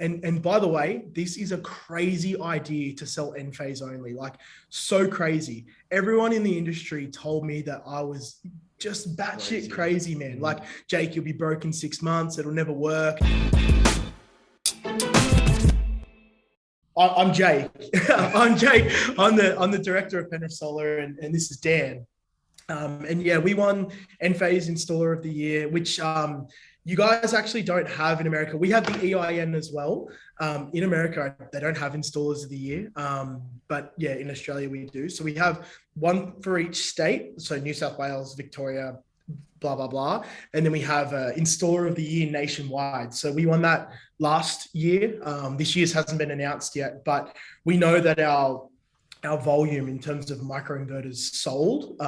And by the way, this is a crazy idea to sell Enphase only, like so crazy. Everyone in the industry told me that I was just batshit crazy, man. Like, Jake, you'll be broke in 6 months. It'll never work. I'm Jake. I'm Jake. I'm the director of Penrith Solar, and this is Dan. And yeah, we won Enphase Installer of the Year, which you guys actually don't have in America. We have the EIN as well. In America, they don't have Installers of the Year. But yeah, in Australia, we do. So we have one for each state. So New South Wales, Victoria, blah, blah, blah. And then we have Installer of the Year nationwide. So we won that last year. This year's hasn't been announced yet, but we know that our volume in terms of microinverters sold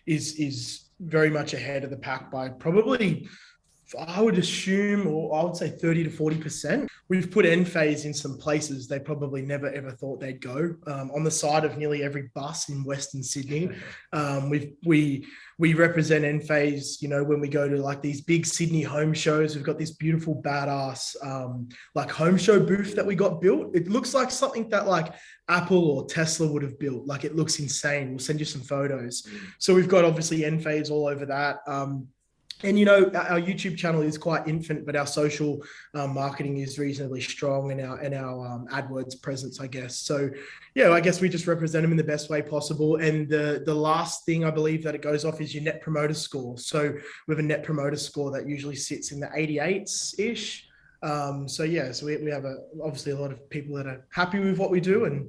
is very much ahead of the pack by probably, I would assume, or I would say 30 to 40%. We've put Enphase in some places they probably never ever thought they'd go. On the side of nearly every bus in Western Sydney. We represent Enphase, you know, when we go to like these big Sydney home shows. We've got this beautiful badass like home show booth that we got built. It looks like something that like Apple or Tesla would have built. Like, it looks insane. We'll send you some photos. So we've got obviously Enphase all over that. And, you know, our YouTube channel is quite infant, but our social marketing is reasonably strong, and our AdWords presence, I guess. So, yeah, I guess we just represent them in the best way possible. And the last thing I believe that it goes off is your net promoter score. So we have a net promoter score that usually sits in the 88s-ish. So, yeah, so we have obviously a lot of people that are happy with what we do, and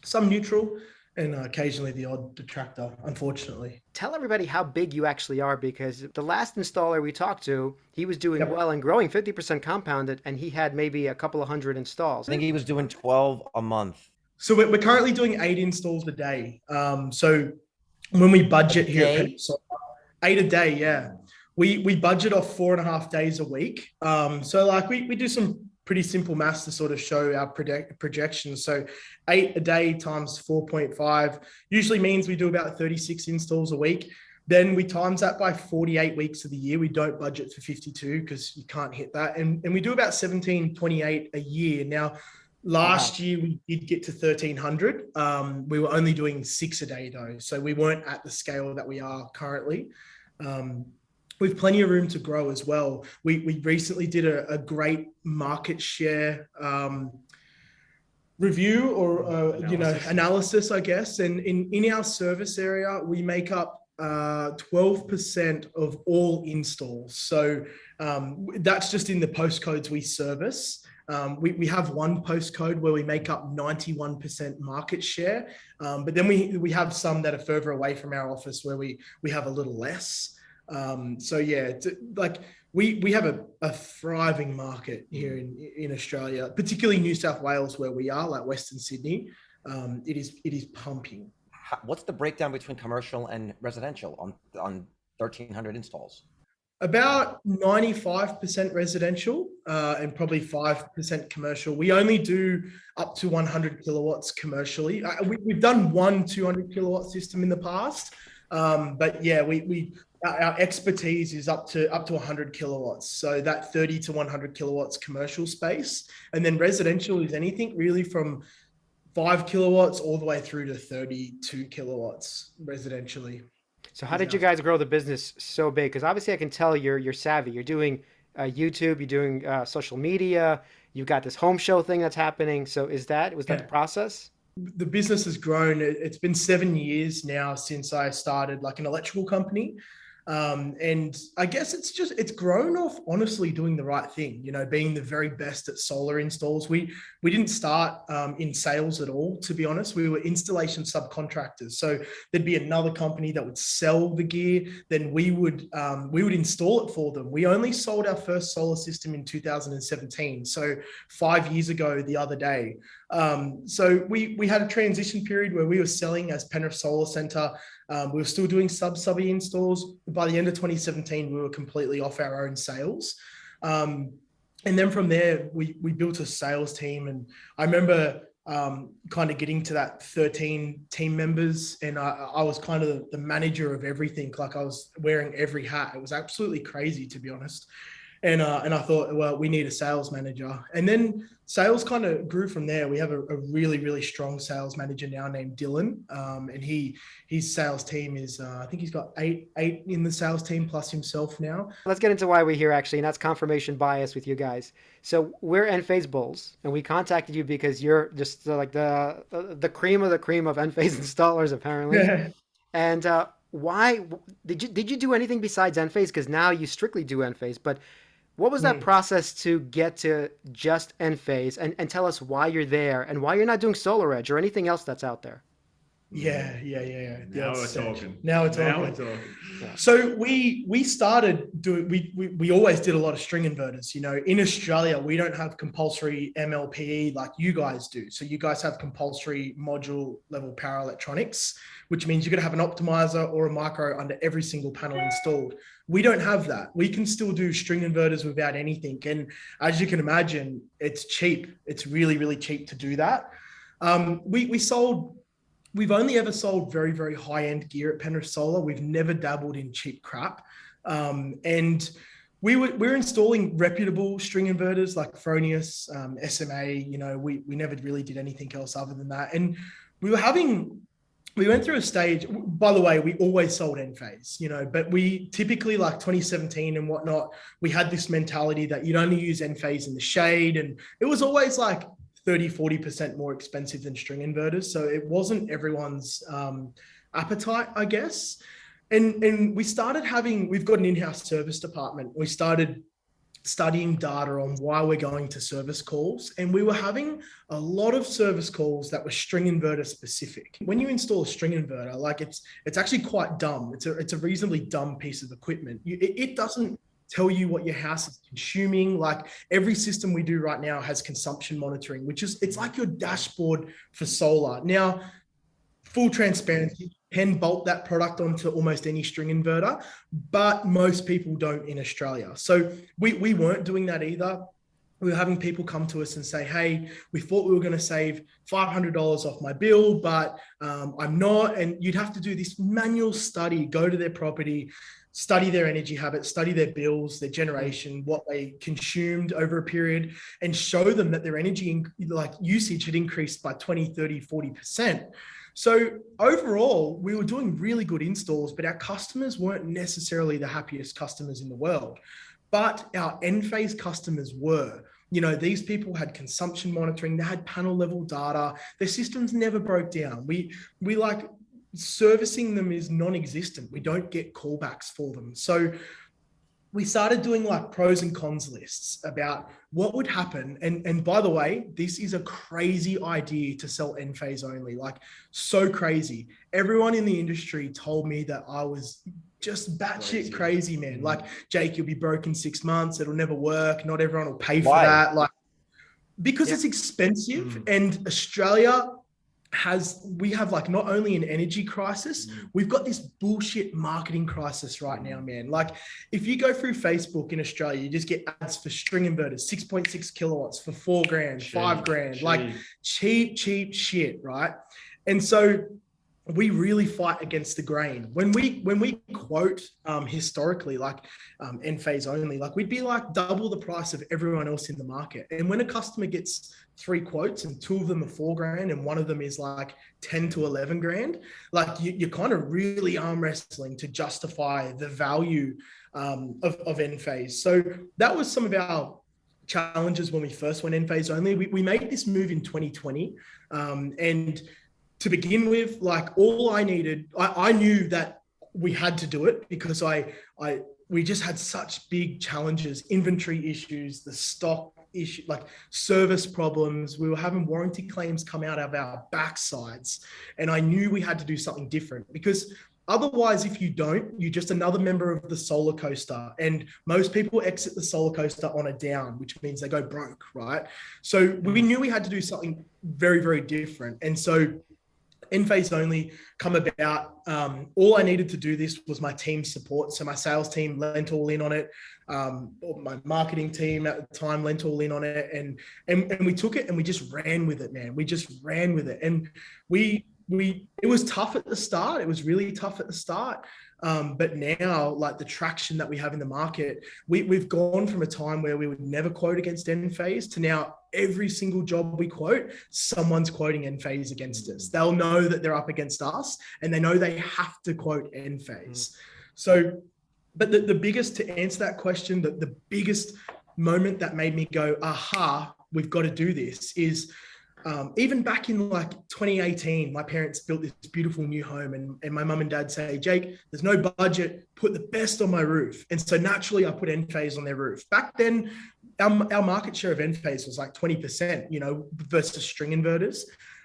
some neutral, and occasionally the odd detractor, unfortunately. Tell everybody how big you actually are, because the last installer we talked to, he was doing well and growing, 50% compounded, and he had maybe a couple of hundred installs. I think he was doing 12 a month. So we're currently doing 8 installs a day. So when we budget here at Penrith Solar, 8 a day, yeah. We budget off 4.5 days a week. So like we do some pretty simple maths to sort of show our projections. So 8 a day times 4.5 usually means we do about 36 installs a week. Then we times that by 48 weeks of the year. We don't budget for 52 because you can't hit that. And we do about 1728 a year. Now, last year we did get to 1300. We were only doing 6 a day though. So we weren't at the scale that we are currently. We've plenty of room to grow as well. We recently did a great market share review or analysis, I guess. And in our service area, we make up 12% of all installs. So that's just in the postcodes we service. We have one postcode where we make up 91% market share, but then we have some that are further away from our office where we have a little less. So yeah, like we have a thriving market here in Australia, particularly New South Wales where we are, like Western Sydney. It is pumping. What's the breakdown between commercial and residential on 1,300 installs? About 95% residential and probably 5% commercial. We only do up to 100 kilowatts commercially. We've done one 200 kilowatt system in the past, but yeah, our expertise is up to 100 kilowatts. So that 30 to 100 kilowatts commercial space. And then residential is anything really from 5 kilowatts all the way through to 32 kilowatts residentially. So how did you guys grow the business so big? Because obviously I can tell you're savvy. You're doing YouTube, you're doing social media, you've got this home show thing that's happening. So was that the process? The business has grown. It's been 7 years now since I started like an electrical company. And I guess it's grown off honestly doing the right thing, you know, being the very best at solar installs. We didn't start in sales at all, to be honest. We were installation subcontractors. So there'd be another company that would sell the gear, then we would install it for them. We only sold our first solar system in 2017, so 5 years ago the other day. So we had a transition period where we were selling as Penrith Solar Centre. We were still doing subby installs. By the end of 2017, we were completely off our own sales. And then from there, we built a sales team. And I remember kind of getting to that 13 team members, and I was kind of the manager of everything. Like I was wearing every hat. It was absolutely crazy, to be honest. And I thought, well, we need a sales manager. And then sales kind of grew from there. We have a really, really strong sales manager now named Dylan. And his sales team is, I think he's got eight in the sales team plus himself now. Let's get into why we're here, actually, and that's confirmation bias with you guys. So we're Enphase Bulls, and we contacted you because you're just like the cream of the cream of Enphase installers, apparently. Yeah. And why did you do anything besides Enphase? Because now you strictly do Enphase, but what was that process to get to just Enphase, and tell us why you're there and why you're not doing SolarEdge or anything else that's out there? Yeah. Now we're talking. Now we're talking. So we started doing, we always did a lot of string inverters. You know, in Australia, we don't have compulsory MLPE like you guys do. So you guys have compulsory module level power electronics, which means you're going to have an optimizer or a micro under every single panel installed. We don't have that. We can still do string inverters without anything. And as you can imagine, it's cheap. It's really, really cheap to do that. We've only ever sold very, very high-end gear at Penrith Solar. We've never dabbled in cheap crap. And we're installing reputable string inverters like Fronius, SMA. You know, we never really did anything else other than that. And we went through a stage, by the way, we always sold Enphase, you know, but we typically, like 2017 and whatnot, we had this mentality that you'd only use Enphase in the shade. And it was always like 30-40% more expensive than string inverters. So it wasn't everyone's appetite, I guess. And we've got an in-house service department. We started studying data on why we're going to service calls. And we were having a lot of service calls that were string inverter specific. When you install a string inverter, like it's actually quite dumb. It's a reasonably dumb piece of equipment. It doesn't tell you what your house is consuming. Like every system we do right now has consumption monitoring, it's like your dashboard for solar. Now, full transparency, you can bolt that product onto almost any string inverter, but most people don't in Australia. So we weren't doing that either. We were having people come to us and say, hey, we thought we were going to save $500 off my bill, but I'm not. And you'd have to do this manual study, go to their property, study their energy habits, study their bills, their generation, what they consumed over a period, and show them that their energy usage had increased by 20, 30, 40%. So overall, we were doing really good installs, but our customers weren't necessarily the happiest customers in the world. But our Enphase customers were. You know, these people had consumption monitoring, they had panel level data, their systems never broke down. We like servicing them is non-existent. We don't get callbacks for them. So we started doing like pros and cons lists about what would happen. And by the way, this is a crazy idea to sell Enphase only, like so crazy. Everyone in the industry told me that I was just batshit crazy, man. Like, Jake, you'll be broke in 6 months. It'll never work. Not everyone will pay for that. Like, because it's expensive, and Australia we have like not only an energy crisis, we've got this bullshit marketing crisis right now, man. Like if you go through Facebook in Australia, you just get ads for string inverters, 6.6 kilowatts for $4,000, $5,000, like cheap shit, right? And so we really fight against the grain. When we quote historically, like Enphase only, like we'd be like double the price of everyone else in the market. And when a customer gets 3 quotes and 2 of them are $4,000 and one of them is like 10 to 11 grand, like you're kind of really arm wrestling to justify the value of Enphase. So that was some of our challenges when we first went Enphase only. We made this move in 2020, and to begin with, like all I needed, I knew that we had to do it because we just had such big challenges, inventory issues, the stock issue, like service problems. We were having warranty claims come out of our backsides. And I knew we had to do something different because otherwise, if you don't, you're just another member of the solar coaster. And most people exit the solar coaster on a down, which means they go broke, right? So we knew we had to do something very, very different. And so Enphase only come about. All I needed to do this was my team support. So my sales team lent all in on it. My marketing team at the time lent all in on it. And we took it and we just ran with it, man. We just ran with it. And it was tough at the start. It was really tough at the start. But now, like the traction that we have in the market, we've gone from a time where we would never quote against Enphase to now every single job we quote, someone's quoting Enphase against us. They'll know that they're up against us and they know they have to quote Enphase. So, but the biggest, to answer that question, the biggest moment that made me go, aha, we've got to do this is even back in like 2018, my parents built this beautiful new home and my mum and dad say, Jake, there's no budget, put the best on my roof. And so naturally I put Enphase on their roof. Back then, our market share of Enphase was like 20%, you know, versus string inverters.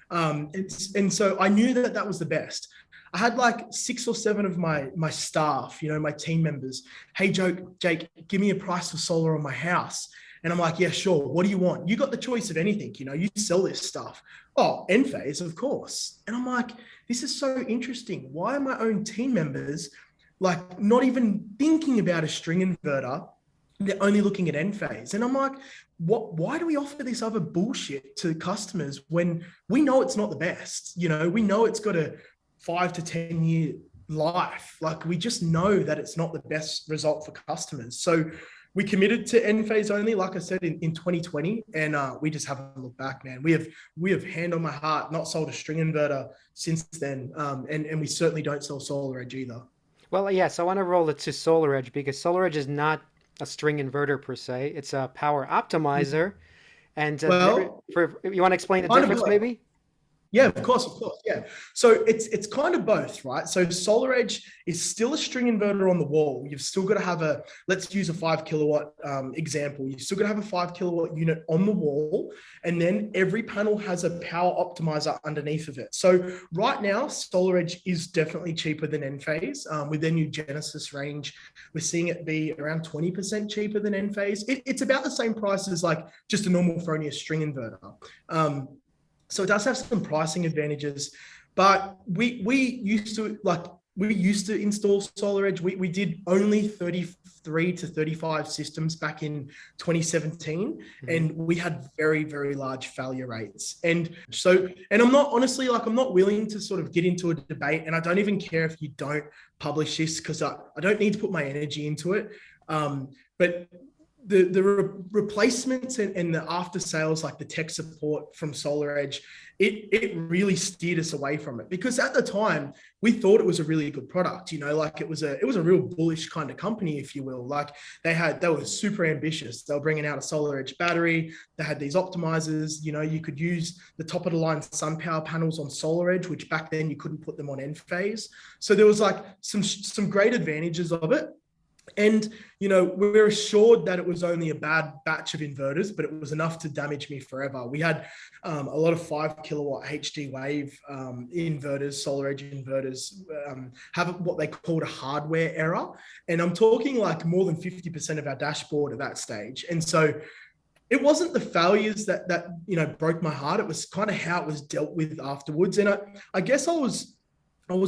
And so I knew that that was the best. I had like 6 or 7 of my staff, you know, my team members. Hey, Jake, give me a price for solar on my house. And I'm like, yeah, sure. What do you want? You got the choice of anything. You know, you sell this stuff. Oh, Enphase, of course. And I'm like, this is so interesting. Why are my own team members like not even thinking about a string inverter? They're only looking at Enphase. And I'm like, why do we offer this other bullshit to customers when we know it's not the best? You know, we know it's got a 5 to 10 year life. Like we just know that it's not the best result for customers. So we committed to Enphase only, like I said, in 2020, and we just haven't looked back, man. We have hand on my heart, not sold a string inverter since then, and we certainly don't sell SolarEdge either. Well, yes, I want to roll it to SolarEdge because SolarEdge is not a string inverter per se. It's a power optimizer. And you want to explain the difference maybe? Yeah, of course. Yeah. So it's kind of both, right? So SolarEdge is still a string inverter on the wall. You've still got to have let's use a 5 kilowatt example. You've still got to have a 5 kilowatt unit on the wall. And then every panel has a power optimizer underneath of it. So right now, SolarEdge is definitely cheaper than Enphase. With their new Genesis range, we're seeing it be around 20% cheaper than Enphase. It's about the same price as like just a normal Fronius string inverter. So it does have some pricing advantages, but we used to install SolarEdge. We did only 33 to 35 systems back in 2017, and we had very, very large failure rates. And I'm not willing to sort of get into a debate, and I don't even care if you don't publish this because I don't need to put my energy into it. But the replacements and the after sales, like the tech support from SolarEdge, it really steered us away from it because at the time we thought it was a really good product, you know, like it was a real bullish kind of company, if you will. Like they were super ambitious. They were bringing out a SolarEdge battery. They had these optimizers, you know, you could use the top of the line SunPower panels on SolarEdge, which back then you couldn't put them on Enphase. So there was like some great advantages of it. And, you know, we're assured that it was only a bad batch of inverters, but it was enough to damage me forever. We had a lot of 5 kilowatt HD wave inverters, SolarEdge inverters, have what they called a hardware error. And I'm talking like more than 50% of our dashboard at that stage. And so it wasn't the failures that you know, broke my heart. It was kind of how it was dealt with afterwards. And I guess I was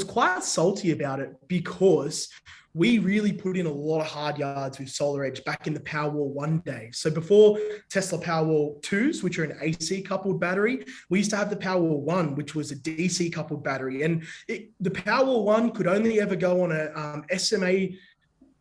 quite salty about it because we really put in a lot of hard yards with SolarEdge back in the Powerwall 1 day. So before Tesla Powerwall 2s, which are an AC coupled battery, we used to have the Powerwall 1, which was a DC coupled battery. And the Powerwall 1 could only ever go on a SMA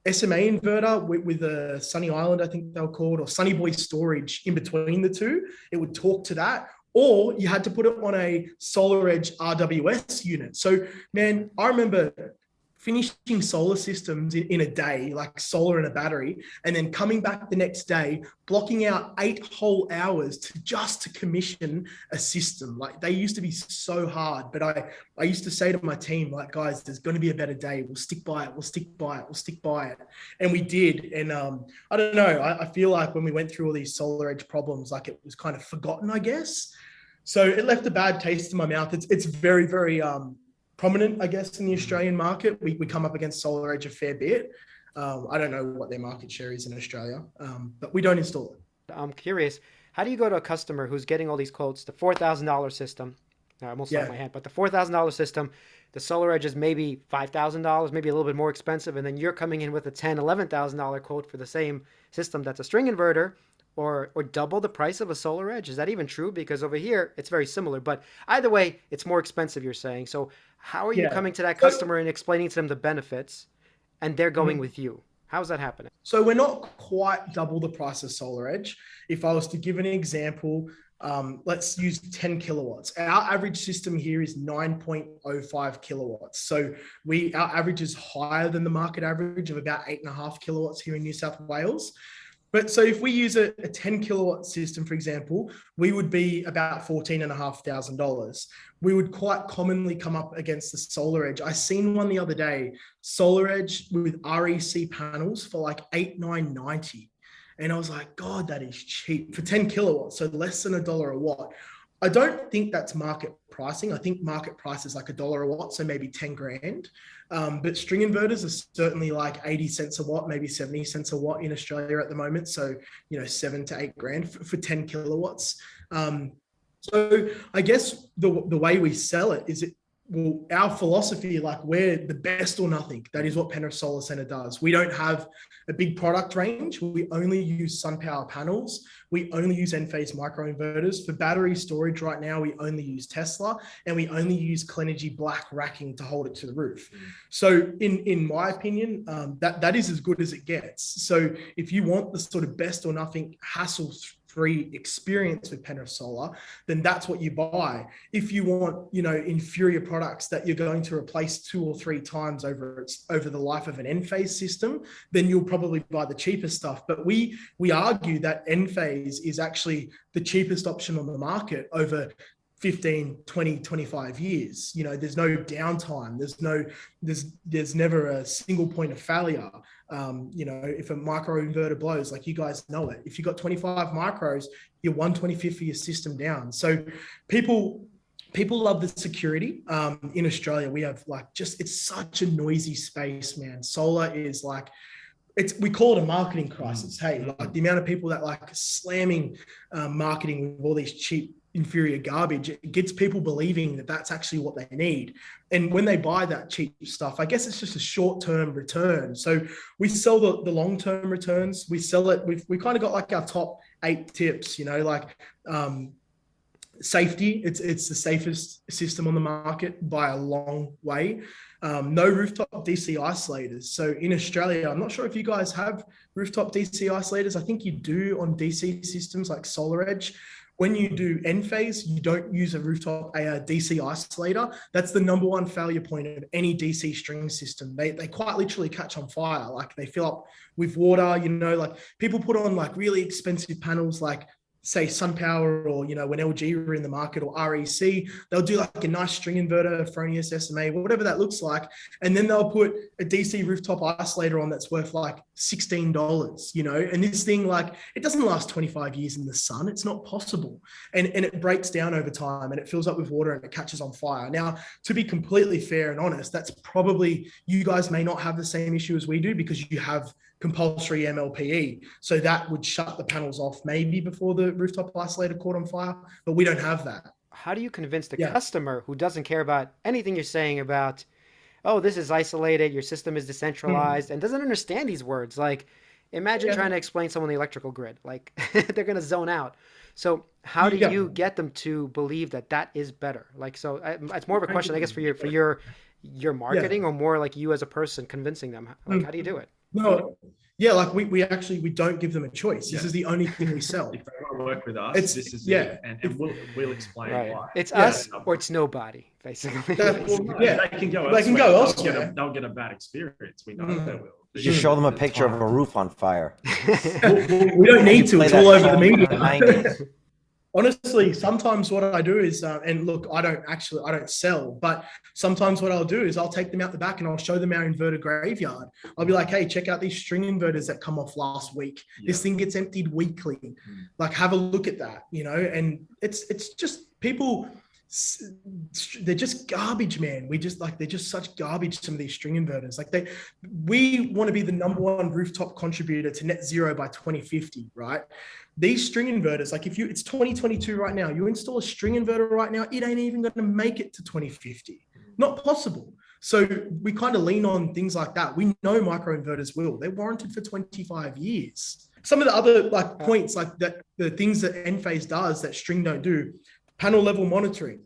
inverter with a Sunny Island, I think they were called, or Sunny Boy storage in between the two. It would talk to that. Or you had to put it on a SolarEdge RWS unit. So, man, I remember finishing solar systems in a day, like solar and a battery, and then coming back the next day, blocking out 8 whole hours to commission a system. Like they used to be so hard, but I used to say to my team, like, guys, there's going to be a better day. We'll stick by it. And we did. And I don't know, I feel like when we went through all these SolarEdge problems, like it was kind of forgotten, I guess. So it left a bad taste in my mouth. It's very, very prominent, I guess, in the Australian market. We come up against SolarEdge a fair bit. I don't know what their market share is in Australia, but we don't install it. I'm curious, how do you go to a customer who's getting all these quotes, the $4,000 system, I almost lost my hand, but the $4,000 system, the SolarEdge is maybe $5,000, maybe a little bit more expensive, and then you're coming in with a $10,000, $11,000 quote for the same system that's a string inverter, or double the price of a SolarEdge? Is that even true? Because over here, it's very similar, but either way, it's more expensive, you're saying. So how are you coming to that customer and explaining to them the benefits? and they're going with you. How's that happening? So we're not quite double the price of SolarEdge. If I was to give an example, let's use 10 kilowatts. Our average system here is 9.05 kilowatts. So our average is higher than the market average of about 8.5 kilowatts here in New South Wales. But so if we use a 10 kilowatt system, for example, we would be about $14,500. We would quite commonly come up against the SolarEdge. I seen one the other day, SolarEdge with REC panels for like $8,990. And I was like, God, that is cheap for 10 kilowatts. So less than $1 a watt. I don't think that's market pricing. I think market price is like $1 a watt, so maybe 10 grand. But string inverters are certainly like 80 cents a watt, maybe 70 cents a watt in Australia at the moment. So, you know, 7 to 8 grand for 10 kilowatts. So I guess the way we sell it is well, our philosophy, like we're the best or nothing. That is what Penrith Solar Centre does. We don't have a big product range. We only use SunPower panels. We only use Enphase Microinverters. For battery storage right now, we only use Tesla, and we only use Clenergy black racking to hold it to the roof. So in my opinion, that is as good as it gets. So if you want the sort of best or nothing hassle-free experience with Penrith Solar, then that's what you buy. If you want, you know, inferior products that you're going to replace 2 or 3 times over the life of an Enphase system, then you'll probably buy the cheapest stuff. But we argue that Enphase is actually the cheapest option on the market over 15, 20, 25 years. You know, there's no downtime. There's never a single point of failure. You know, if a microinverter blows, like you guys know it, if you've got 25 micros, you're 1/25 of your system down. So people love the security. In Australia, we have like it's such a noisy space, man. Solar is like, we call it a marketing crisis. Hey, like the amount of people that like slamming marketing with all these cheap inferior garbage, it gets people believing that that's actually what they need. And when they buy that cheap stuff, I guess it's just a short-term return. So we sell the long-term returns. We sell it. We kind of got like our top 8 tips, you know, like safety. It's the safest system on the market by a long way. No rooftop DC isolators. So in Australia, I'm not sure if you guys have rooftop DC isolators. I think you do on DC systems like SolarEdge. When you do Enphase, you don't use a rooftop DC isolator. That's the number one failure point of any DC string system. They quite literally catch on fire. Like they fill up with water, you know, like people put on like really expensive panels like say SunPower, or, you know, when LG were in the market, or REC, they'll do like a nice string inverter, Fronius SMA, whatever that looks like. And then they'll put a DC rooftop isolator on that's worth like $16, you know, and this thing, like, it doesn't last 25 years in the sun. It's not possible. And it breaks down over time and it fills up with water and it catches on fire. Now, to be completely fair and honest, that's probably, you guys may not have the same issue as we do because you have compulsory MLPE. So that would shut the panels off maybe before the rooftop isolator caught on fire, but we don't have that. How do you convince the customer who doesn't care about anything you're saying about, oh, this is isolated, your system is decentralized, and doesn't understand these words? Like, imagine trying to explain someone the electrical grid. Like, they're going to zone out. So how do you get them to believe that that is better? Like, so it's more of a question, I guess, for your marketing, or more like you as a person convincing them. Like, how do you do it? No, yeah, like we don't give them a choice. This is the only thing we sell. If they want to work with us, this is it, and we'll explain why. It's us or it's nobody, basically. They can go elsewhere. They'll get a bad experience. We know they will. You show them a picture of a roof on fire. We don't need to. It's all over the media. Honestly, sometimes what I do is, and look, I don't sell, but sometimes what I'll do is I'll take them out the back and I'll show them our inverter graveyard. I'll be like, hey, check out these string inverters that come off last week. This thing gets emptied weekly. Like, have a look at that, you know, and it's just people, they're just garbage, man. They're just such garbage, some of these string inverters. Like we want to be the #1 rooftop contributor to net zero by 2050, right? These string inverters, like it's 2022 right now, you install a string inverter right now, it ain't even going to make it to 2050. Not possible. So we kind of lean on things like that. We know microinverters will. They're warranted for 25 years. Some of the other points, like that, the things that Enphase does that string don't do, panel level monitoring.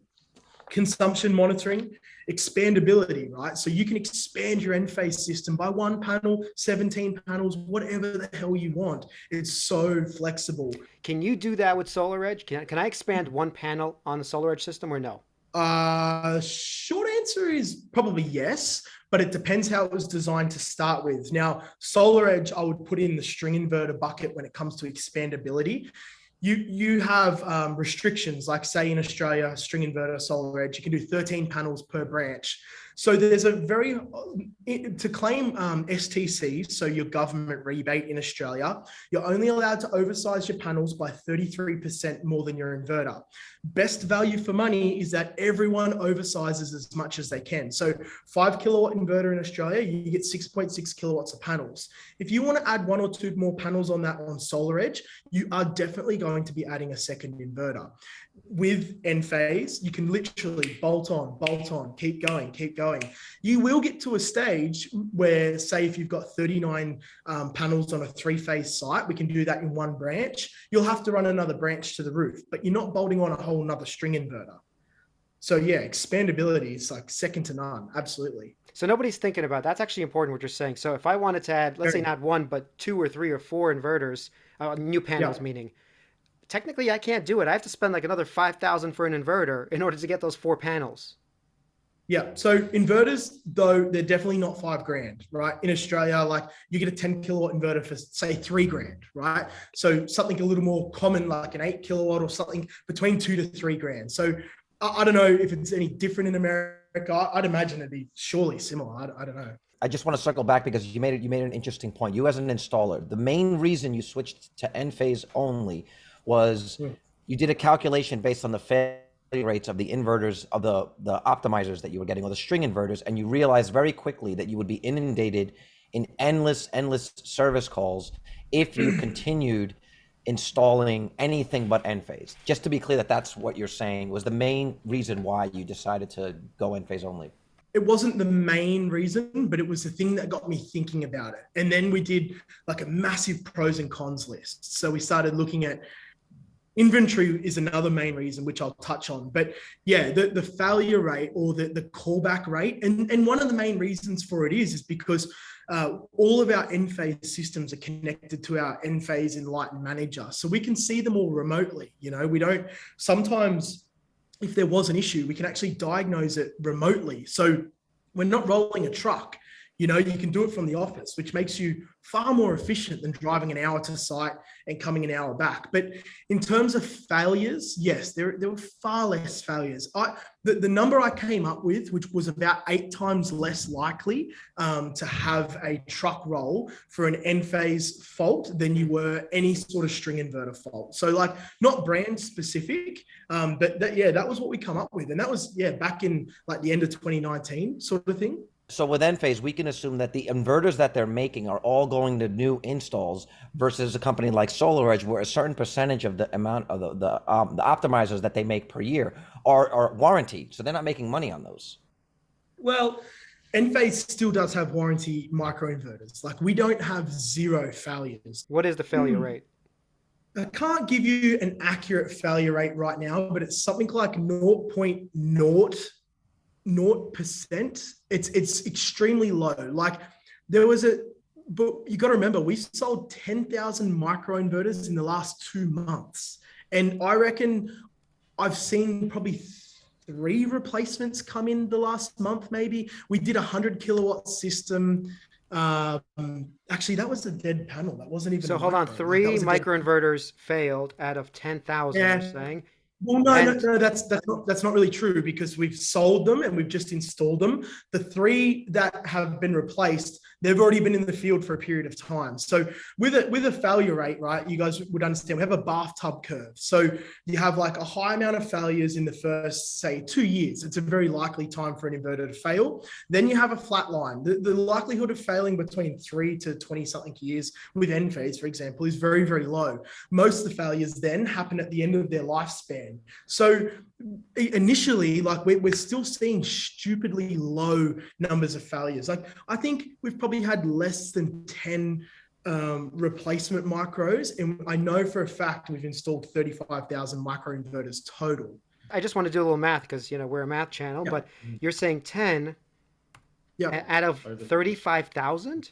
consumption monitoring, expandability, right? So you can expand your Enphase system by 1 panel, 17 panels, whatever the hell you want. It's so flexible. Can you do that with SolarEdge? Can I expand 1 panel on the SolarEdge system or no? Short answer is probably yes, but it depends how it was designed to start with. Now, SolarEdge, I would put in the string inverter bucket when it comes to expandability. You have restrictions, like say in Australia, string inverter, SolarEdge, you can do 13 panels per branch. So there's a very, to claim STC, so your government rebate in Australia, you're only allowed to oversize your panels by 33% more than your inverter. Best value for money is that everyone oversizes as much as they can. So 5 kilowatt inverter in Australia, you get 6.6 kilowatts of panels. If you want to add 1 or 2 more panels on that on SolarEdge, you are definitely going to be adding a second inverter. With Enphase, you can literally bolt on, keep going. You will get to a stage where, say, if you've got 39 panels on a 3-phase site, we can do that in 1 branch. You'll have to run another branch to the roof, but you're not bolting on a whole nother string inverter. So yeah, expandability is like second to none. Absolutely. So nobody's thinking about that's actually important what you're saying. So if I wanted to add, let's say not 1, but 2 or 3 or 4 inverters, new panels, meaning, technically I can't do it. I have to spend like another $5,000 for an inverter in order to get those 4 panels. Yeah. So inverters, though, they're definitely not $5,000, right? In Australia, like you get a 10 kilowatt inverter for say $3,000, right? So something a little more common, like an 8 kilowatt or something between $2,000 to $3,000. So I don't know if it's any different in America. I'd imagine it'd be surely similar. I don't know. I just want to circle back because you made an interesting point. You as an installer, the main reason you switched to Enphase only was you did a calculation based on the failure rates of the inverters, of the optimizers that you were getting, or the string inverters, and you realized very quickly that you would be inundated in endless service calls if you continued installing anything but Enphase. Just to be clear, that's what you're saying was the main reason why you decided to go Enphase only. It wasn't the main reason, but it was the thing that got me thinking about it. And then we did like a massive pros and cons list. So we started looking at inventory is another main reason, which I'll touch on. But yeah, the failure rate or the callback rate. And one of the main reasons for it is because all of our Enphase systems are connected to our Enphase Enlighten Manager. So we can see them all remotely. You know, we don't, sometimes if there was an issue, we can actually diagnose it remotely. So we're not rolling a truck. You know, you can do it from the office, which makes you far more efficient than driving an hour to site and coming an hour back. But in terms of failures, yes, there were far less failures. The number I came up with, which was about 8 times less likely to have a truck roll for an Enphase fault than you were any sort of string inverter fault. So like not brand specific, but that was what we come up with. And that was, back in like the end of 2019 sort of thing. So with Enphase, we can assume that the inverters that they're making are all going to new installs versus a company like SolarEdge, where a certain percentage of the amount of the optimizers that they make per year are warranted. So they're not making money on those. Well, Enphase still does have warranty microinverters. Like we don't have 0 failures. What is the failure rate? I can't give you an accurate failure rate right now, but it's something like 0.0%. It's extremely low. Like there was but you got to remember, we sold 10,000 microinverters in the last 2 months. And I reckon I've seen probably 3 replacements come in the last month, maybe. We did a 100 kilowatt system. Actually, that was a dead panel. That wasn't even. So hold on, 3 microinverters failed out of 10,000, you're saying? Well, no, that's not really true because we've sold them and we've just installed them. The 3 that have been replaced, they've already been in the field for a period of time. So with a failure rate, right, you guys would understand we have a bathtub curve. So you have like a high amount of failures in the first, say, 2 years. It's a very likely time for an inverter to fail. Then you have a flat line. The likelihood of failing between 3 to 20 something years with Enphase, for example, is very, very low. Most of the failures then happen at the end of their lifespan. So initially, like we're still seeing stupidly low numbers of failures. Like I think we've probably had less than 10 replacement micros. And I know for a fact we've installed 35,000 microinverters total. I just want to do a little math because, you know, we're a math channel, but you're saying 10 out of 35,000?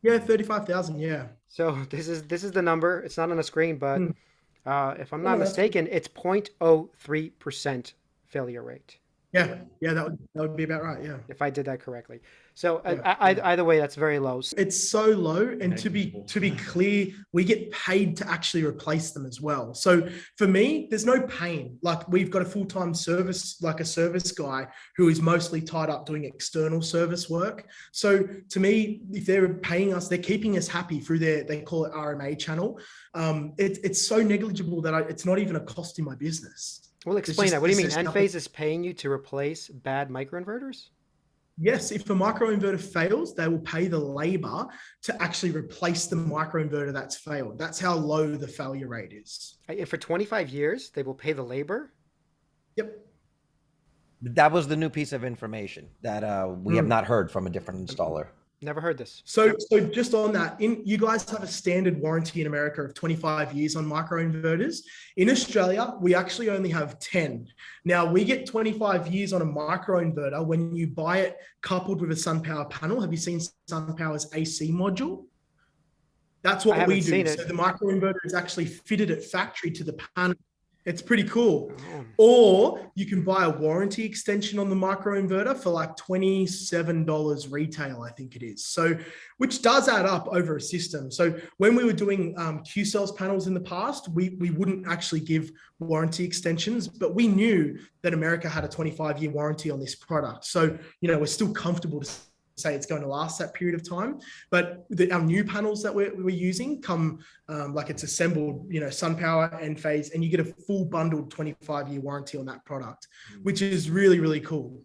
Yeah, 35,000. Yeah. So this is the number. It's not on the screen, but if I'm not No, mistaken, it's 0.03% failure rate. Yeah, that would be about right. Yeah. If I did that correctly. So either way, that's very low. It's so low, and to be clear, we get paid to actually replace them as well. So for me, there's no pain. Like, we've got a full-time service, like a service guy who is mostly tied up doing external service work. So to me, if they're paying us, they're keeping us happy through they call it RMA channel. It's so negligible that it's not even a cost in my business. Well, explain that. What do you mean? Enphase is paying you to replace bad microinverters? Yes, if a microinverter fails, they will pay the labor to actually replace the microinverter that's failed. That's how low the failure rate is. And for 25 years, they will pay the labor? Yep. That was the new piece of information that we have not heard from a different installer. Never heard this. So just on that, you guys have a standard warranty in America of 25 years on microinverters. In Australia, we actually only have 10. Now, we get 25 years on a microinverter when you buy it coupled with a SunPower panel. Have you seen SunPower's AC module? That's what we do. So the microinverter is actually fitted at factory to the panel. It's pretty cool. Or you can buy a warranty extension on the microinverter for like $27 retail, I think it is. So, which does add up over a system. So when we were doing Q-cells panels in the past, we wouldn't actually give warranty extensions, but we knew that America had a 25-year warranty on this product. So, you know, we're still comfortable to say it's going to last that period of time. But our new panels that we're using come like it's assembled, you know, SunPower, Enphase, and you get a full bundled 25-year warranty on that product, which is really, really cool.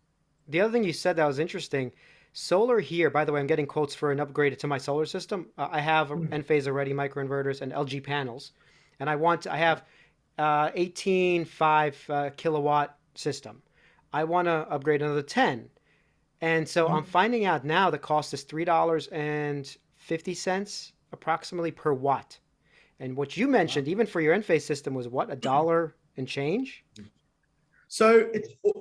The other thing you said that was interesting, solar here, by the way, I'm getting quotes for an upgrade to my solar system. I have Enphase already microinverters and LG panels, and I have 18.5 kilowatt system. I want to upgrade another 10. And so I'm finding out now the cost is $3.50 approximately per watt. And what you mentioned, even for your Enphase system, was what, $1 and change? So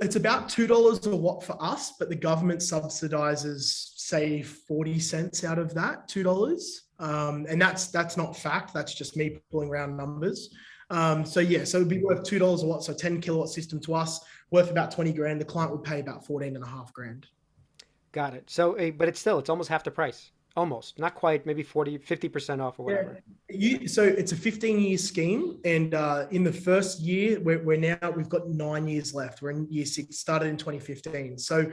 it's about $2 a watt for us, but the government subsidizes, say, 40 cents out of that, $2. And that's not fact. That's just me pulling round numbers. So it'd be worth $2 a watt. So 10 kilowatt system to us, worth about 20 grand. The client would pay about 14.5 grand. Got it. So, but it's almost half the price. Almost, not quite, maybe 50% off or whatever. So it's a 15-year scheme. And in the first year, we've got 9 years left. We're in year 6, started in 2015. So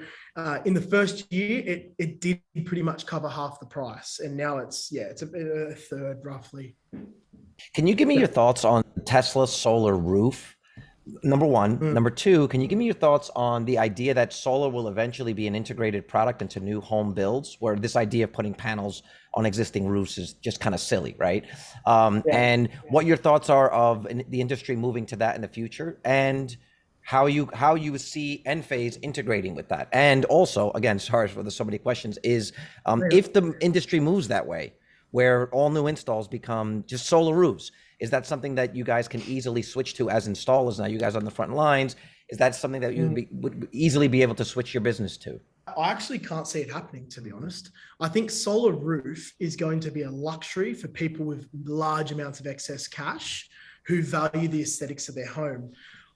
in the first year, it did pretty much cover half the price. And now it's a third roughly. Can you give me your thoughts on Tesla solar roof? Number one. Number two, can you give me your thoughts on the idea that solar will eventually be an integrated product into new home builds, where this idea of putting panels on existing roofs is just kind of silly, right? And what your thoughts are of the industry moving to that in the future, and how you see Enphase integrating with that. And also, again, sorry for so many questions, is if the industry moves that way, where all new installs become just solar roofs, is that something that you guys can easily switch to as installers? Now you guys are on the front lines. Is that something that you would easily be able to switch your business to? I actually can't see it happening, to be honest. I think solar roof is going to be a luxury for people with large amounts of excess cash who value the aesthetics of their home.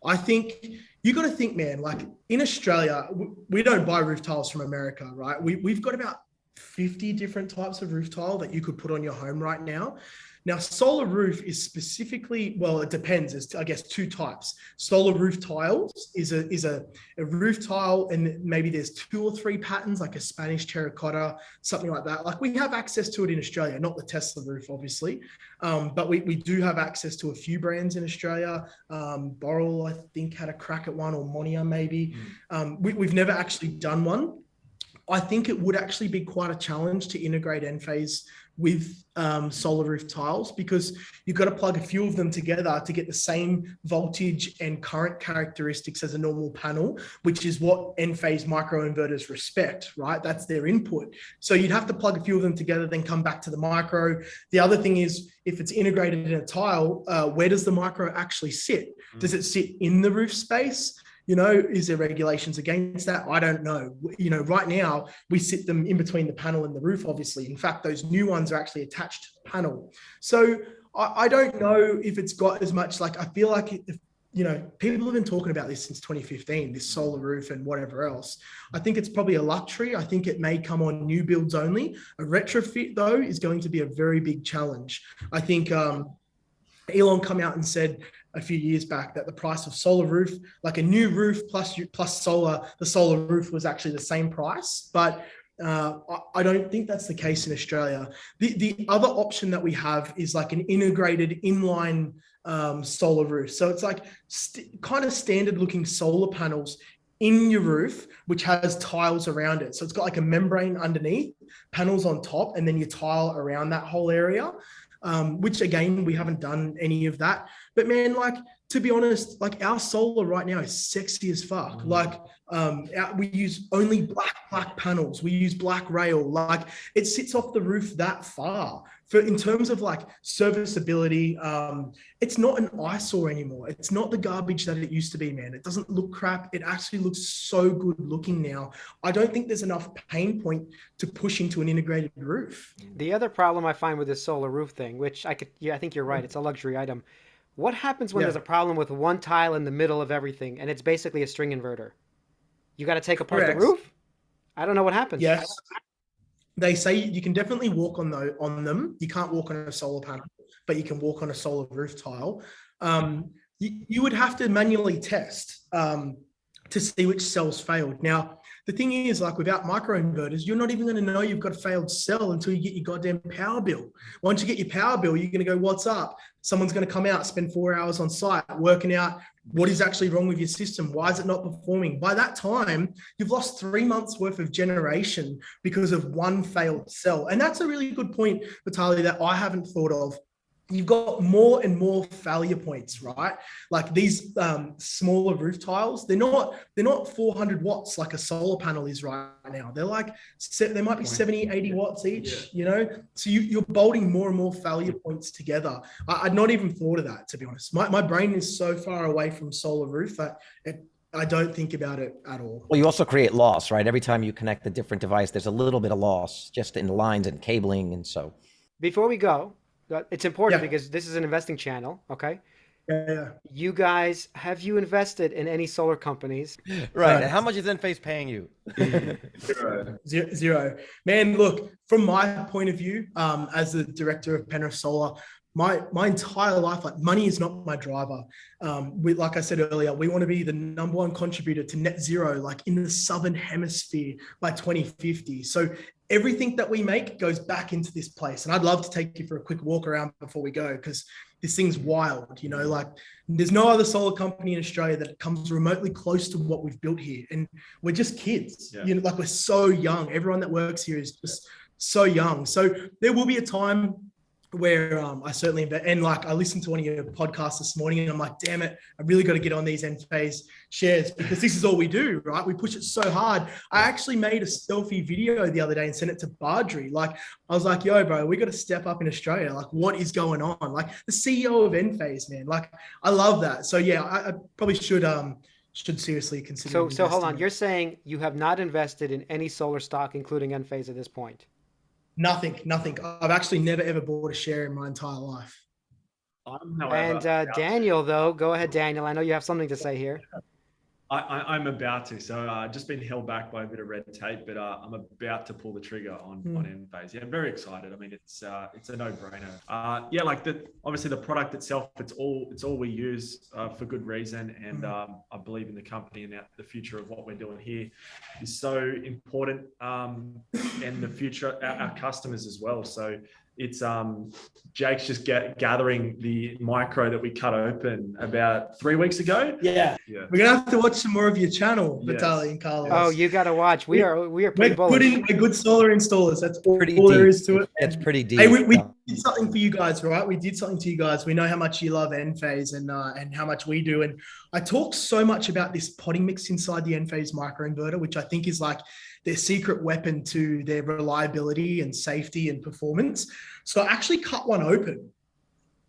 I think you got to think, man, like in Australia, we don't buy roof tiles from America, right? We've got about 50 different types of roof tile that you could put on your home right now. Now, solar roof is specifically, well, it depends. There's, I guess, 2 types. Solar roof tiles is a roof tile, and maybe there's 2 or 3 patterns, like a Spanish terracotta, something like that. Like, we have access to it in Australia, not the Tesla roof, obviously, but we do have access to a few brands in Australia. Boral, I think, had a crack at one, or Monia maybe. We've never actually done one. I think it would actually be quite a challenge to integrate Enphase with solar roof tiles, because you've got to plug a few of them together to get the same voltage and current characteristics as a normal panel, which is what Enphase microinverters respect, right? That's their input. So you'd have to plug a few of them together, then come back to the micro. The other thing is, if it's integrated in a tile, where does the micro actually sit? Does it sit in the roof space? You know, is there regulations against that? I don't know. You know, right now we sit them in between the panel and the roof, obviously. In fact, those new ones are actually attached to the panel. So I don't know if it's got as much, like, I feel like, you know, people have been talking about this since 2015, this solar roof and whatever else. I think it's probably a luxury. I think it may come on new builds only. A retrofit, though, is going to be a very big challenge. I think Elon come out and said a few years back that the price of solar roof, like a new roof plus solar, the solar roof was actually the same price. But I don't think that's the case in Australia. The other option that we have is like an integrated inline solar roof. So it's like kind of standard looking solar panels in your roof, which has tiles around it. So it's got like a membrane underneath, panels on top, and then you tile around that whole area. Which again, we haven't done any of that. But man, like, to be honest, like, our solar right now is sexy as fuck. Like, we use only black panels. We use black rail. Like, it sits off the roof that far. In terms of like serviceability, it's not an eyesore anymore. It's not the garbage that it used to be, man. It doesn't look crap. It actually looks so good looking now. I don't think there's enough pain point to push into an integrated roof. The other problem I find with this solar roof thing, which I think you're right, it's a luxury item. What happens when there's a problem with one tile in the middle of everything and it's basically a string inverter? You got to take apart the roof? I don't know what happens. Yes. They say you can definitely walk on them. You can't walk on a solar panel, but you can walk on a solar roof tile. You would have to manually test to see which cells failed. Now, the thing is, like, without microinverters, you're not even going to know you've got a failed cell until you get your goddamn power bill. Once you get your power bill, you're going to go, what's up? Someone's going to come out, spend 4 hours on site working out what is actually wrong with your system. Why is it not performing? By that time, you've lost 3 months worth of generation because of one failed cell. And that's a really good point, Vitaly, that I haven't thought of. You've got more and more failure points, right? Like these smaller roof tiles, they're not 400 watts like a solar panel is right now. They're like, they might be 70, 80 watts each, you know? So you're bolting more and more failure points together. I'd not even thought of that, to be honest. My brain is so far away from solar roof that I don't think about it at all. Well, you also create loss, right? Every time you connect a different device, there's a little bit of loss just in the lines and cabling. And so before we go, it's important because this is an investing channel, okay? Yeah. You guys, have you invested in any solar companies? Right. And how much is Enphase paying you? Zero. Man, look, from my point of view, as the director of Penrith Solar, my entire life, like, money is not my driver. Like I said earlier, we want to be the #1 contributor to net zero, like in the Southern Hemisphere by 2050. So everything that we make goes back into this place. And I'd love to take you for a quick walk around before we go, because this thing's wild, you know, like there's no other solar company in Australia that comes remotely close to what we've built here. And we're just kids, you know, like we're so young. Everyone that works here is just so young. So there will be a time where I certainly invest. And like, I listened to one of your podcasts this morning and I'm like, damn it, I really got to get on these Enphase shares, because this is all we do, right? We push it so hard. I actually made a selfie video the other day and sent it to Badri. Like, I was like, yo, bro, we got to step up in Australia. Like, what is going on? Like, the CEO of Enphase, man. Like, I love that. So yeah, I probably should seriously consider. So hold on. You're saying you have not invested in any solar stock, including Enphase, at this point? Nothing. I've actually never, ever bought a share in my entire life. Daniel, though, go ahead, Daniel. I know you have something to say here. I'm about to. So just been held back by a bit of red tape, but I'm about to pull the trigger on Enphase. Yeah, I'm very excited. I mean, it's a no-brainer. Yeah, like obviously the product itself, it's all we use for good reason, and I believe in the company, and the future of what we're doing here is so important, and the future our customers as well. So it's Jake's just gathering the micro that we cut open about 3 weeks ago. Yeah. We're gonna have to watch some more of your channel, Vitaly and Carlos. Oh, you gotta watch. We are pretty bullish. We're good solar installers. That's all Pretty there deep. is to it. It's pretty deep. Hey, we did something for you guys, right? We did something to you guys. We know how much you love Enphase and how much we do. And I talk so much about this potting mix inside the Enphase Microinverter, which I think is like their secret weapon to their reliability and safety and performance. So I actually cut one open.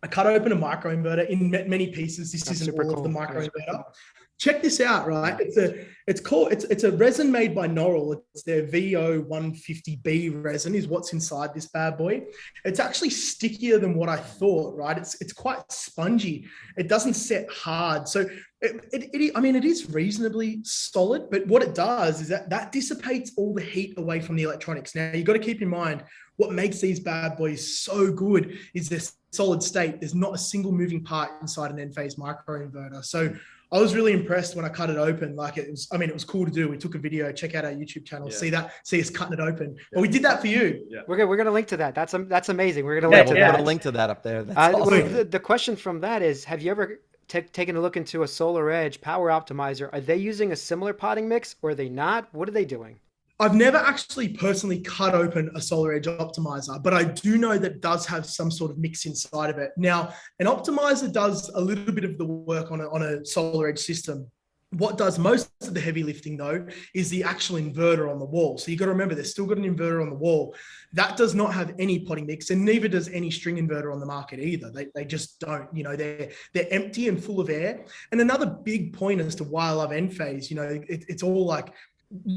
I cut open a microinverter in many pieces. This isn't all of the microinverter. Check this out, right? It's a resin made by Norrell. It's their VO150B resin is what's inside this bad boy. It's actually stickier than what I thought, right? It's quite spongy. It doesn't set hard. So it is reasonably solid, but what it does is that dissipates all the heat away from the electronics. Now you got to keep in mind what makes these bad boys so good is their solid state. There's not a single moving part inside an Enphase microinverter. So I was really impressed when I cut it open. Like it was cool to do. We took a video, check out our YouTube channel, see us cutting it open. But we did that for you. Yeah. We're gonna link to that. That's amazing. We're gonna link to that. Put a link to that up there. That's awesome. The question from that is, have you ever taken a look into a SolarEdge power optimizer? Are they using a similar potting mix or are they not? What are they doing? I've never actually personally cut open a SolarEdge optimizer, but I do know that it does have some sort of mix inside of it. Now, an optimizer does a little bit of the work on a SolarEdge system. What does most of the heavy lifting, though, is the actual inverter on the wall. So you've got to remember, there's still got an inverter on the wall. That does not have any potting mix, and neither does any string inverter on the market either. They just don't. They're empty and full of air. And another big point as to why I love Enphase, it's all like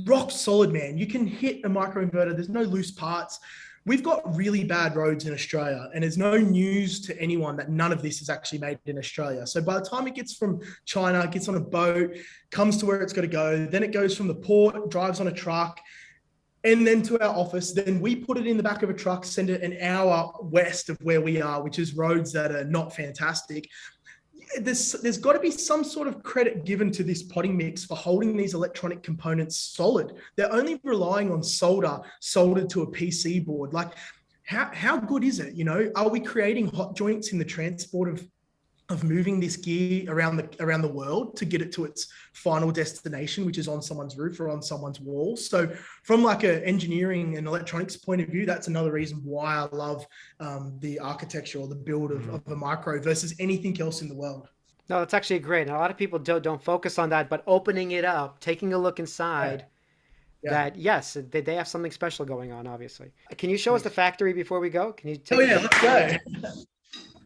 rock solid, man. You can hit a microinverter. There's no loose parts. We've got really bad roads in Australia, and it's no news to anyone that none of this is actually made in Australia. So by the time it gets from China, gets on a boat, comes to where it's got to go, then it goes from the port, drives on a truck, and then to our office. Then we put it in the back of a truck, send it an hour west of where we are, which is roads that are not fantastic. There's got to be some sort of credit given to this potting mix for holding these electronic components solid. They're only relying on soldered to a PC board. Like, how good is it? Are we creating hot joints in the transport of moving this gear around the world to get it to its final destination, which is on someone's roof or on someone's wall? So from like an engineering and electronics point of view, that's another reason why I love the architecture or the build of a micro versus anything else in the world. No, that's actually great. And a lot of people don't focus on that, but opening it up, taking a look inside, that yes, they have something special going on, obviously. Can you show us the factory before we go? Can you take let's go.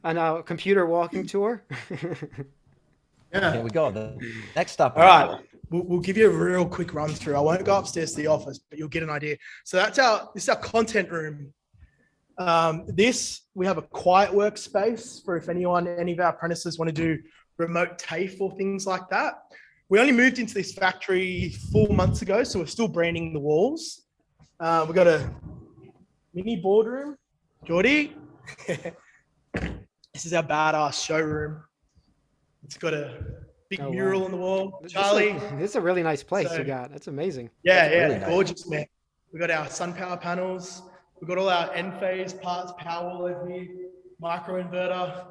On a computer walking tour? Here we go. The next up. All right. We'll give you a real quick run through. I won't go upstairs to the office, but you'll get an idea. So this is our content room. We have a quiet workspace for if any of our apprentices want to do remote TAFE or things like that. We only moved into this factory 4 months ago, so we're still branding the walls. We've got a mini boardroom. Geordie. This is our badass showroom. It's got a big mural on the wall. Charlie. This is a really nice place you got. That's amazing. Yeah, really nice. Gorgeous, man. We've got our sun power panels. We've got all our Enphase parts, power wall over here, microinverter.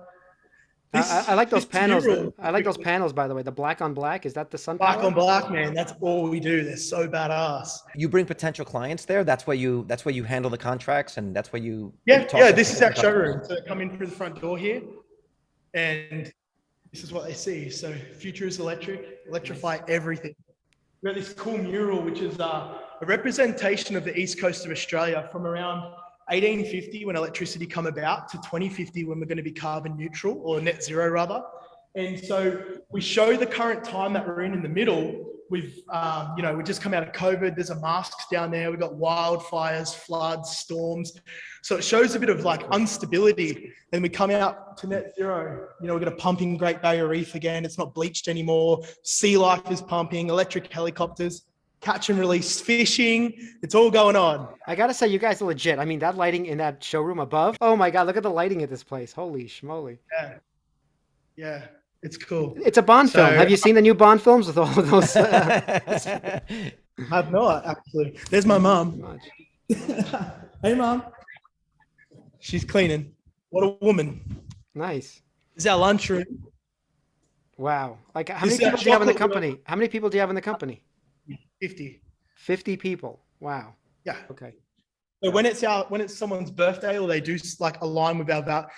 I like those panels. I like those panels, by the way. The black on black, is that the sun power? Black on black, man. That's all we do. They're so badass. You bring potential clients there. That's where you handle the contracts, and that's where you. This is our showroom. So they come in through the front door here, and this is what they see. So future is electrify everything. We've got this cool mural, which is a representation of the east coast of Australia from around 1850 when electricity come about to 2050 when we're going to be carbon neutral or net zero rather. And so we show the current time that we're in the middle. We've just come out of COVID. There's a masks down there. We've got wildfires, floods, storms. So it shows a bit of like instability. And we come out to net zero. We've got a pumping Great Barrier Reef again. It's not bleached anymore. Sea life is pumping, electric helicopters, catch and release fishing. It's all going on. I got to say, you guys are legit. I mean, that lighting in that showroom above. Oh my God, look at the lighting at this place. Holy schmoly. Yeah. It's cool. It's a Bond film. Have you seen the new Bond films with all of those? I've not, actually. There's my mom. Hey, Mom. She's cleaning. What a woman. Nice. This is our lunchroom. Wow. Like, how This many is our people do you have in the chocolate company? How many people do you have in the company? 50. 50 people. Wow. Yeah. Okay. So when it's someone's birthday, or they do like align with our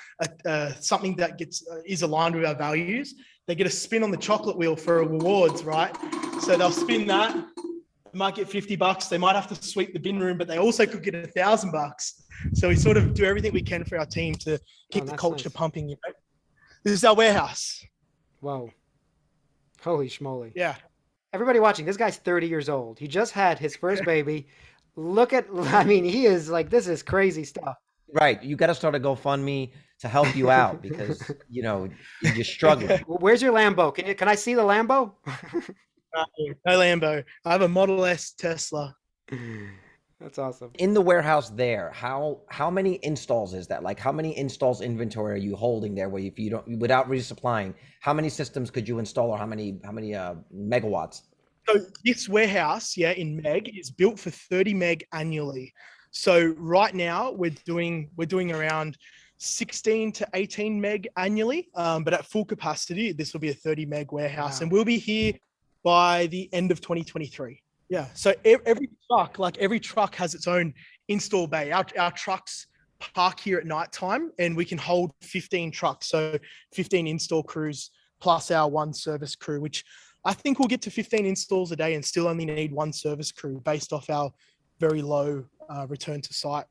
something that is aligned with our values, they get a spin on the chocolate wheel for rewards, right? So they'll spin that. They might get $50. They might have to sweep the bin room, but they also could get $1,000. So we sort of do everything we can for our team to keep the culture pumping. You know? This is our warehouse. Whoa. Holy schmoly. Yeah. Everybody watching, this guy's 30 years old. He just had his first baby. Look at, I mean, he is like, this is crazy stuff. Right. You got to start a GoFundMe to help you out because, you know, you're struggling. Where's your Lambo? Can I see the Lambo? No Lambo. I have a Model S Tesla. That's awesome. In the warehouse there, how many installs is that? Like, how many installs inventory are you holding there? Where if you don't, without resupplying, how many systems could you install, or how many megawatts? So this warehouse, in Meg, is built for 30 meg annually. So right now we're doing around 16 to 18 meg annually, but at full capacity, this will be a 30 meg warehouse, and we'll be here by the end of 2023. Yeah. So every truck has its own install bay. Our trucks park here at nighttime, and we can hold 15 trucks. So 15 install crews plus our one service crew, which I think we'll get to 15 installs a day and still only need one service crew based off our very low return to site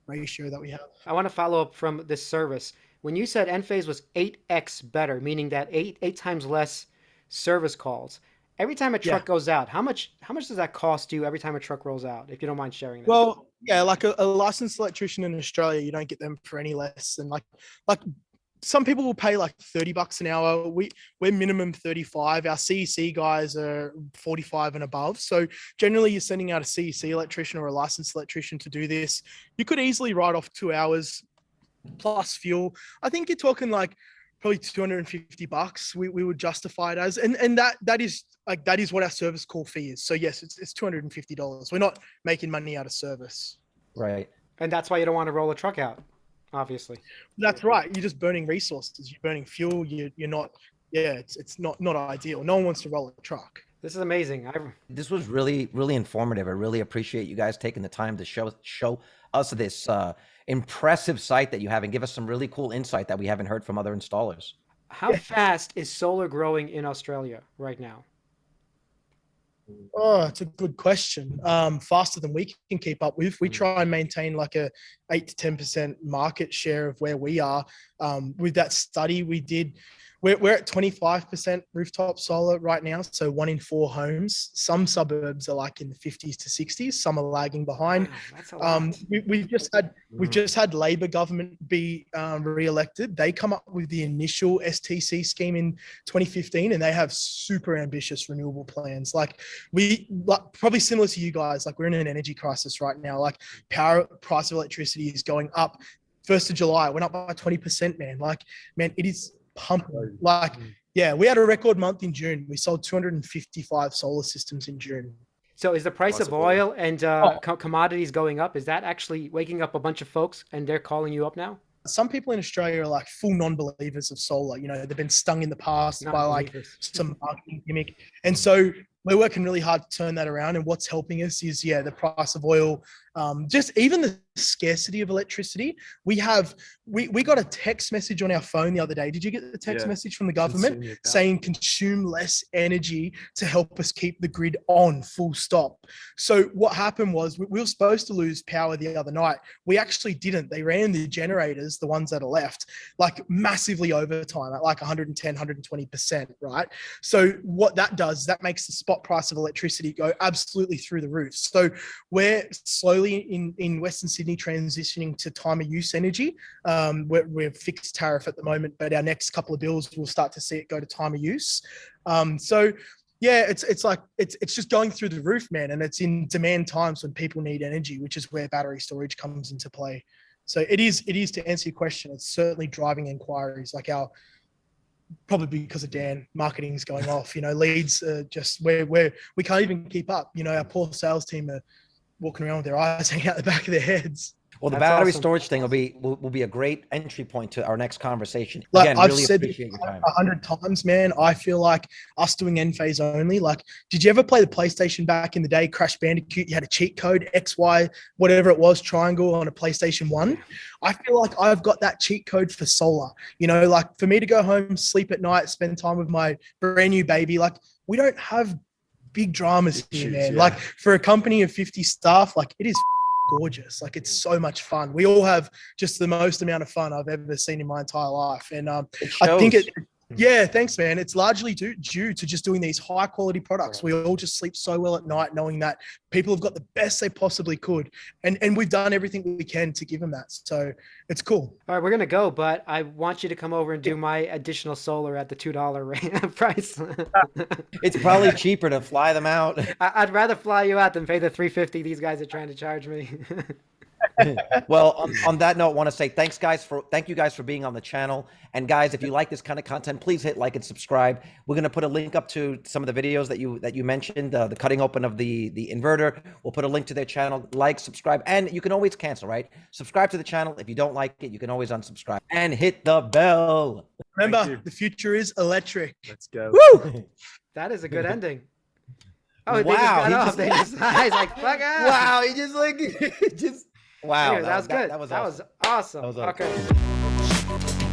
ratio that we have. I want to follow up from this service. When you said Enphase was 8x better, meaning that eight times less service calls, every time a truck goes out, how much does that cost you every time a truck rolls out, if you don't mind sharing that? Well, yeah, like a licensed electrician in Australia, you don't get them for any less than like some people will pay like $30 an hour. We're minimum 35. Our CEC guys are 45 and above. So generally you're sending out a CEC electrician or a licensed electrician to do this. You could easily write off 2 hours plus fuel. I think you're talking like probably $250 we would justify it as. And that is what our service call fee is. So yes, it's $250. We're not making money out of service. Right. And that's why you don't want to roll a truck out. Obviously, that's right. You're just burning resources. You're burning fuel. You're not. Yeah, it's not ideal. No one wants to roll a truck. This is amazing. This was really, really informative. I really appreciate you guys taking the time to show us this impressive site that you have and give us some really cool insight that we haven't heard from other installers. How fast is solar growing in Australia right now? Oh, it's a good question. Faster than we can keep up with. We try and maintain like a 8 to 10% market share of where we are. With that study we did, we're at 25% rooftop solar right now. So 1 in 4 homes. Some suburbs are like in the 50s to 60s. Some are lagging behind. Wow, that's a lot. We've just had Labor government be re-elected. They come up with the initial STC scheme in 2015, and they have super ambitious renewable plans. Like probably similar to you guys. Like we're in an energy crisis right now. Like price of electricity is going up. 1st of July, it went up by 20%, man. Like, man, it is pumping. Like, yeah, we had a record month in June. We sold 255 solar systems in June. So is the price of oil and commodities going up? Is that actually waking up a bunch of folks and they're calling you up now? Some people in Australia are like full non-believers of solar. You know, they've been stung in the past by like some marketing gimmick. And so we're working really hard to turn that around. And what's helping us is, the price of oil, just even the scarcity of electricity. We got a text message on our phone the other day. Did you get the text message from the government saying consume less energy to help us keep the grid on, full stop? So what happened was we were supposed to lose power the other night. We actually didn't. They ran the generators, the ones that are left, like massively overtime at like 110, 120%, right? So what that does, that makes the spot price of electricity go absolutely through the roof. So we're slowly in Western Sydney transitioning to time of use energy. We're fixed tariff at the moment, but our next couple of bills we'll start to see it go to time of use. So yeah, it's just going through the roof, man, and it's in demand times when people need energy, which is where battery storage comes into play. So it is to answer your question, it's certainly driving inquiries. Like probably because of Dan, marketing's going off. Leads just where we can't even keep up. Our poor sales team are walking around with their eyes hanging out the back of their heads. Well, the That's battery awesome. storage thing will be a great entry point to our next conversation. Like Again, I've really said appreciate your time. 100 times, man. I feel like us doing Enphase only. Like, did you ever play the PlayStation back in the day? Crash Bandicoot. You had a cheat code XY, whatever it was, triangle on a PlayStation 1. I feel like I've got that cheat code for solar. You know, like for me to go home, sleep at night, spend time with my brand new baby. Like we don't have big dramas here, man. Yeah. Like for a company of 50 staff, like it is gorgeous. Like it's so much fun. We all have just the most amount of fun I've ever seen in my entire life. And It I think shows. yeah, thanks, man. It's largely due to just doing these high quality products. We all just sleep so well at night knowing that people have got the best they possibly could. And we've done everything we can to give them that. So it's cool. All right, we're gonna go, but I want you to come over and do my additional solar at the $2 price. It's probably cheaper to fly them out. I'd rather fly you out than pay the $350 these guys are trying to charge me. Well, on that note, I want to say thank you guys for being on the channel. And guys, if you like this kind of content, please hit like and subscribe. We're going to put a link up to some of the videos that you mentioned, the cutting open of the inverter. We'll put a link to their channel. Like, subscribe, and you can always cancel, right? Subscribe to the channel. If you don't like it, you can always unsubscribe and hit the bell. Remember, the future is electric. Let's go. Woo! That is a good ending. Oh, Wow, they just got off. He's like, fuck out. Wow, he just like just wow. Anyway, that was good. That was That awesome. was awesome. That was awesome. Okay.